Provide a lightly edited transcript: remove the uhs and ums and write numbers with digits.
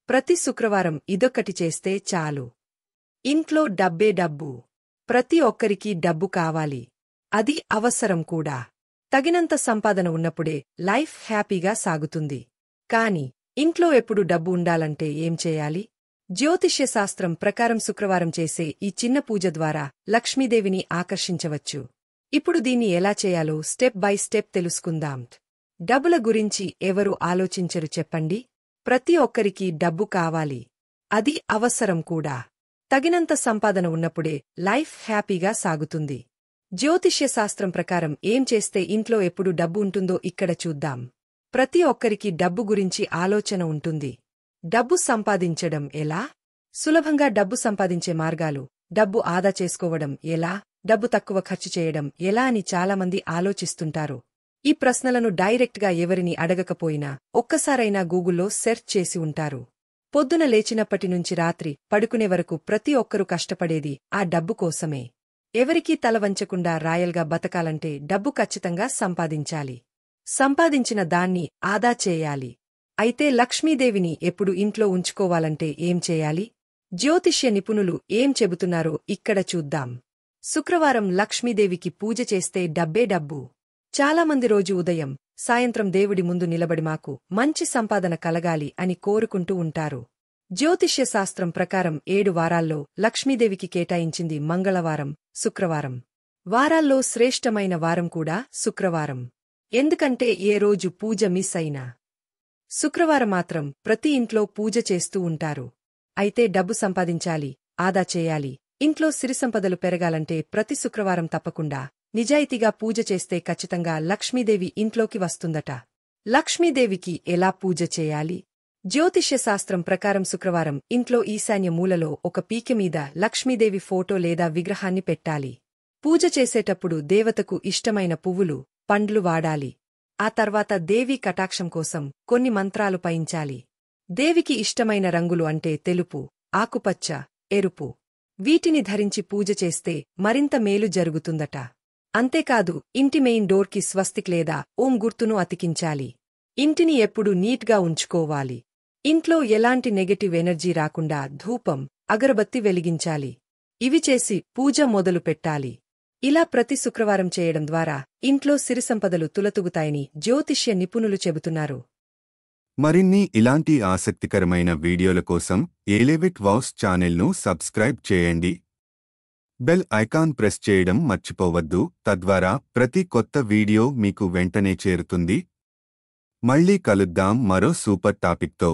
ప్రతి శుక్రవారం ఇదొక్కటి చేస్తే చాలు. ఇంట్లో డబ్బే డబ్బు. ప్రతి ఒక్కరికీ డబ్బు కావాలి. అది అవసరం కూడా. తగినంత సంపాదన ఉన్నప్పుడే లైఫ్ హ్యాపీగా సాగుతుంది. కాని ఇంట్లో ఎప్పుడు డబ్బు ఉండాలంటే ఏం చేయాలి? జ్యోతిష్య శాస్త్రం ప్రకారం శుక్రవారం చేసే ఈ చిన్న పూజ ద్వారా లక్ష్మీదేవిని ఆకర్షించవచ్చు. ఇప్పుడు దీన్ని ఎలా చేయాలో స్టెప్ బై స్టెప్ తెలుసుకుందాం. డబ్బుల గురించి ఎవరు ఆలోచించరు చెప్పండి? ప్రతి ఒక్కరికీ డబ్బు కావాలి. అది అవసరం కూడా. తగినంత సంపాదన ఉన్నప్పుడే లైఫ్ హ్యాపీగా సాగుతుంది. జ్యోతిష్య శాస్త్రం ప్రకారం ఏం చేస్తే ఇంట్లో ఎప్పుడు డబ్బు ఉంటుందో ఇక్కడ చూద్దాం. ప్రతి ఒక్కరికి డబ్బు గురించి ఆలోచన ఉంటుంది. డబ్బు సంపాదించడం ఎలా? సులభంగా డబ్బు సంపాదించే మార్గాలు, డబ్బు ఆదా చేసుకోవడం ఎలా, డబ్బు తక్కువ ఖర్చు చేయడం ఎలా అని చాలామంది ఆలోచిస్తుంటారు. ఈ ప్రశ్నలను డైరెక్ట్గా ఎవరిని అడగకపోయినా ఒక్కసారైనా గూగుల్లో సెర్చ్ చేసి ఉంటారు. పొద్దున లేచినప్పటి నుంచి రాత్రి పడుకునే వరకు ప్రతి ఒక్కరూ కష్టపడేది ఆ డబ్బు కోసమే. ఎవరికీ తల వంచకుండా రాయల్గా బతకాలంటే డబ్బు ఖచ్చితంగా సంపాదించాలి. సంపాదించిన దాన్ని ఆదా చేయాలి. అయితే లక్ష్మీదేవిని ఎప్పుడు ఇంట్లో ఉంచుకోవాలంటే ఏం చేయాలి? జ్యోతిష్య నిపుణులు ఏం చెబుతున్నారో ఇక్కడ చూద్దాం. శుక్రవారం లక్ష్మీదేవికి పూజ చేస్తే డబ్బే డబ్బు. చాలామంది రోజు ఉదయం, సాయంత్రం దేవుడి ముందు నిలబడి మాకు మంచి సంపాదన కలగాలి అని కోరుకుంటూ ఉంటారు. జ్యోతిష్య శాస్త్రం ప్రకారం 7 వారాల్లో లక్ష్మీదేవికి కేటాయించింది మంగళవారం, శుక్రవారం. వారాల్లో శ్రేష్టమైన వారం కూడా శుక్రవారం. ఎందుకంటే ఏ రోజు పూజ మిస్ అయినా శుక్రవారం మాత్రం ప్రతి ఇంట్లో పూజ చేస్తూ ఉంటారు. అయితే డబ్బు సంపాదించాలి, ఆదా చేయాలి, ఇంట్లో సిరిసంపదలు పెరగాలంటే ప్రతి శుక్రవారం తప్పకుండా నిజాయితీగా పూజ చేస్తే ఖచ్చితంగా లక్ష్మీదేవి ఇంట్లోకి వస్తుందట. లక్ష్మీదేవికి ఎలా పూజ చేయాలి? జ్యోతిష్య శాస్త్రం ప్రకారం శుక్రవారం ఇంట్లో ఈశాన్య మూలలో ఒక పీకె మీద లక్ష్మీదేవి ఫోటో లేదా విగ్రహాన్ని పెట్టాలి. పూజ చేసేటప్పుడు దేవతకు ఇష్టమైన పువ్వులు, పండ్లు వాడాలి. ఆ తర్వాత దేవీ కటాక్షం కోసం కొన్ని మంత్రాలు పయించాలి. దేవికి ఇష్టమైన రంగులు అంటే తెలుపు, ఆకుపచ్చ, ఎరుపు. వీటిని ధరించి పూజ చేస్తే మరింత మేలు జరుగుతుందట. అంతేకాదు ఇంటి మెయిన్ డోర్కి స్వస్తిక్ లేదా ఓం గుర్తును అతికించాలి. ఇంటిని ఎప్పుడూ నీట్గా ఉంచుకోవాలి. ఇంట్లో ఎలాంటి నెగటివ్ ఎనర్జీ రాకుండా ధూపం, అగరబత్తి వెలిగించాలి. ఇవి చేసి పూజ మొదలు పెట్టాలి. ఇలా ప్రతి శుక్రవారం చేయడం ద్వారా ఇంట్లో సిరిసంపదలు తులతూగుతాయని జ్యోతిష్య నిపుణులు చెబుతున్నారు. మరిన్ని ఇలాంటి ఆసక్తికరమైన వీడియోల కోసం ఏలేవిట్ వావ్స్ ఛానల్ను సబ్స్క్రైబ్ చేయండి. బెల్ ఐకాన్ ప్రెస్ చేయడం మర్చిపోవద్దు. తద్వారా ప్రతి కొత్త వీడియో మీకు వెంటనే చేరుతుంది. మళ్ళీ కలుద్దాం మరో సూపర్ టాపిక్తో.